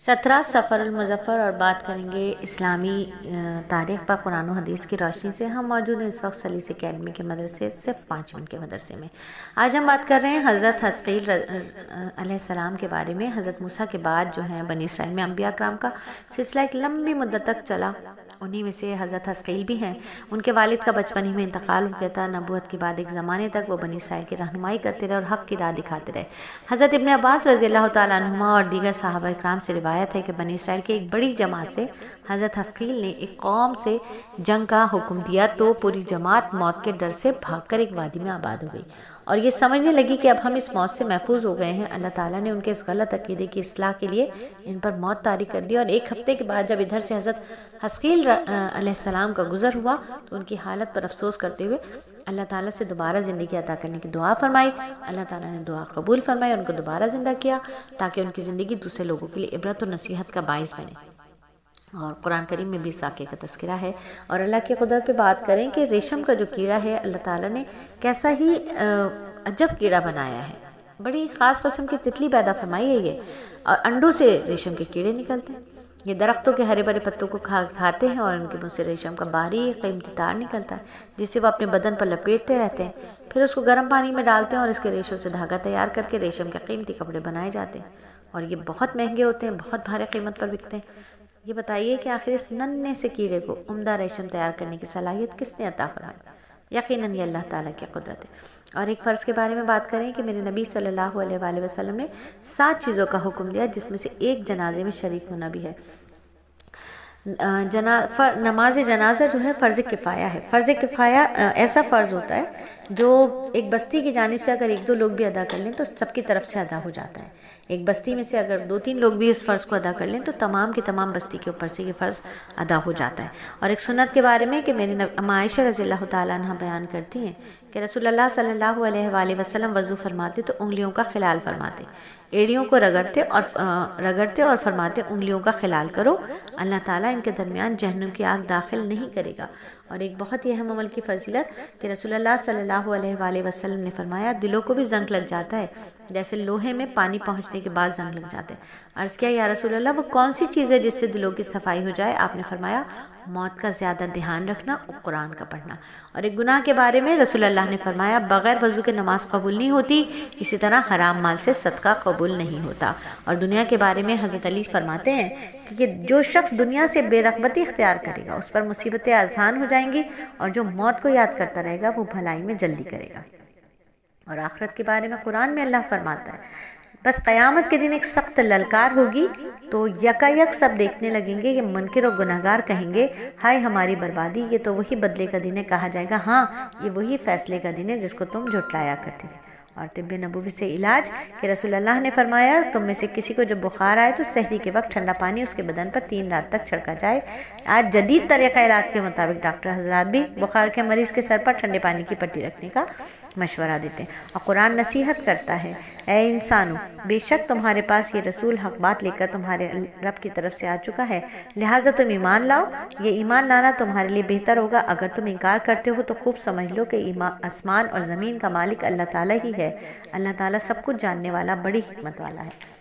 17 سفر المظفر اور بات کریں گے اسلامی تاریخ پر قرآن و حدیث کی روشنی سے۔ ہم موجود ہیں اس وقت سلیس اکیڈمی کے مدرسے صرف 5 منٹ کے مدرسے میں۔ آج ہم بات کر رہے ہیں حضرت حزقیل علیہ السلام کے بارے میں۔ حضرت موسیٰ کے بعد جو ہیں بنی اسرائیل میں انبیاء کرام کا سلسلہ ایک لمبی مدت تک چلا، انہی میں سے حضرت حزقیل بھی ہیں۔ ان کے والد کا بچپن ہی میں انتقال ہو گیا تھا۔ نبوت کے بعد ایک زمانے تک وہ بنی اسرائیل کی رہنمائی کرتے رہے اور حق کی راہ دکھاتے رہے۔ حضرت ابن عباس رضی اللہ تعالیٰ عنہما اور دیگر صحابہ اکرام سے روایت ہے کہ بنی اسرائیل کی ایک بڑی جماعت سے حضرت حزقیل نے ایک قوم سے جنگ کا حکم دیا تو پوری جماعت موت کے ڈر سے بھاگ کر ایک وادی میں آباد ہو گئی اور یہ سمجھنے لگی کہ اب ہم اس موت سے محفوظ ہو گئے ہیں۔ اللہ تعالیٰ نے ان کے اس غلط عقیدے کی اصلاح کے لیے ان پر موت طاری کر دی، اور ایک ہفتے کے بعد جب ادھر سے حضرت حزقیل علیہ السلام کا گزر ہوا تو ان کی حالت پر افسوس کرتے ہوئے اللہ تعالیٰ سے دوبارہ زندگی عطا کرنے کی دعا فرمائی۔ اللہ تعالیٰ نے دعا قبول فرمائی اور ان کو دوبارہ زندہ کیا تاکہ ان کی زندگی دوسرے لوگوں کے لیے عبرت و نصیحت کا باعث بنے، اور قرآن کریم میں بھی اس واقعے کا تذکرہ ہے۔ اور اللہ کی قدرت پہ بات کریں کہ ریشم کا جو کیڑا ہے، اللہ تعالیٰ نے کیسا ہی عجب کیڑا بنایا ہے، بڑی خاص قسم کی تتلی پیدا فرمائی ہے یہ، اور انڈوں سے ریشم کے کیڑے نکلتے ہیں۔ یہ درختوں کے ہرے بھرے پتوں کو کھاتے ہیں اور ان کے منہ سے ریشم کا باریک قیمتی تار نکلتا ہے جسے وہ اپنے بدن پر لپیٹتے رہتے ہیں، پھر اس کو گرم پانی میں ڈالتے ہیں اور اس کے ریشوں سے دھاگا تیار کر کے ریشم کے قیمتی کپڑے بنائے جاتے ہیں، اور یہ بہت مہنگے ہوتے ہیں، بہت بھاری قیمت پر بکتے ہیں۔ یہ بتائیے کہ آخر اس ننھے سے کیڑے کو عمدہ ریشم تیار کرنے کی صلاحیت کس نے عطا فرمائی؟ یقیناً یہ اللہ تعالیٰ کی قدرت ہے۔ اور ایک فرض کے بارے میں بات کریں کہ میرے نبی صلی اللہ علیہ وآلہ وسلم نے 7 چیزوں کا حکم دیا جس میں سے ایک جنازے میں شریک ہونا بھی ہے۔ نماز جنازہ جو ہے فرض کفایہ ہے۔ فرض کفایہ ایسا فرض ہوتا ہے جو ایک بستی کی جانب سے اگر 1-2 لوگ بھی ادا کر لیں تو سب کی طرف سے ادا ہو جاتا ہے۔ ایک بستی میں سے اگر 2-3 لوگ بھی اس فرض کو ادا کر لیں تو تمام کی تمام بستی کے اوپر سے یہ فرض ادا ہو جاتا ہے۔ اور ایک سنت کے بارے میں کہ میری اما عائشہ رضی اللہ تعالیٰ عنہ بیان کرتی ہیں کہ رسول اللہ صلی اللہ علیہ وآلہ وسلم وضو فرماتے تو انگلیوں کا خلال فرماتے، ایڑیوں کو رگڑتے اور فرماتے انگلیوں کا خلال کرو، اللہ تعالیٰ ان کے درمیان جہنم کی آگ داخل نہیں کرے گا۔ اور ایک بہت ہی اہم عمل کی فضیلت کہ رسول اللہ صلی اللہ علیہ وآلہ وسلم نے فرمایا دلوں کو بھی زنگ لگ جاتا ہے جیسے لوہے میں پانی پہنچنے کے بعد زنگ لگ جاتے ہیں۔ عرض کیا یا رسول اللہ وہ کون سی چیز ہے جس سے دلوں کی صفائی ہو جائے؟ آپ نے فرمایا موت کا زیادہ دھیان رکھنا اور قرآن کا پڑھنا۔ اور ایک گناہ کے بارے میں رسول اللہ نے فرمایا بغیر وضو کے نماز قبول نہیں ہوتی، اسی طرح حرام مال سے صدقہ قبول نہیں ہوتا۔ اور دنیا کے بارے میں حضرت علی فرماتے ہیں کہ جو شخص دنیا سے بے رغبتی اختیار کرے گا اس پر مصیبتیں آسان ہو جائیں گی، اور جو موت کو یاد کرتا رہے گا وہ بھلائی میں جلدی کرے گا۔ اور آخرت کے بارے میں قرآن میں اللہ فرماتا ہے بس قیامت کے دن ایک سخت للکار ہوگی تو یکایک سب دیکھنے لگیں گے، یہ منکر و گناہگار کہیں گے ہائے ہماری بربادی، یہ تو وہی بدلے کا دن ہے۔ کہا جائے گا ہاں یہ وہی فیصلے کا دن ہے جس کو تم جھٹلایا کرتے تھے۔ اور طب نبوی سے علاج کہ رسول اللہ نے فرمایا تم میں سے کسی کو جب بخار آئے تو سحری کے وقت ٹھنڈا پانی اس کے بدن پر 3 رات تک چھڑکا جائے۔ آج جدید طریقہ علاج کے مطابق ڈاکٹر حضرات بھی بخار کے مریض کے سر پر ٹھنڈے پانی کی پٹی رکھنے کا مشورہ دیتے ہیں۔ اور قرآن نصیحت کرتا ہے اے انسانوں بے شک تمہارے پاس یہ رسول حق بات لے کر تمہارے رب کی طرف سے آ چکا ہے، لہٰذا تم ایمان لاؤ، یہ ایمان لانا تمہارے لیے بہتر ہوگا۔ اگر تم انکار کرتے ہو تو خوب سمجھ لو کہ آسمان اور زمین کا مالک اللہ تعالیٰ ہی ہے، اللہ تعالیٰ سب کچھ جاننے والا بڑی حکمت والا ہے۔